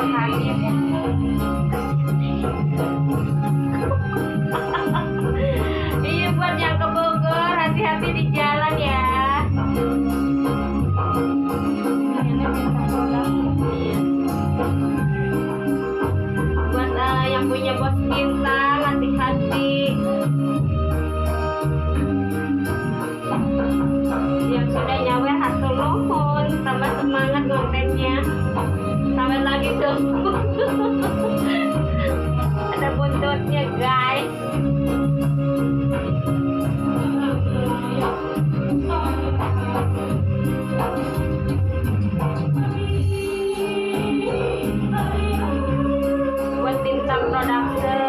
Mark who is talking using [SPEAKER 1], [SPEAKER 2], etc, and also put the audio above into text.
[SPEAKER 1] Bogor hadir ya. Iya, buat yang ke Bogor hati-hati di jalan ya. Buat yang punya bos bintang hati-hati. Yang sudah nyawer hatur nuhun, tambah semangat kontennya. Sampai lagi dong. Ada buntutnya guys. Buat Bintang Production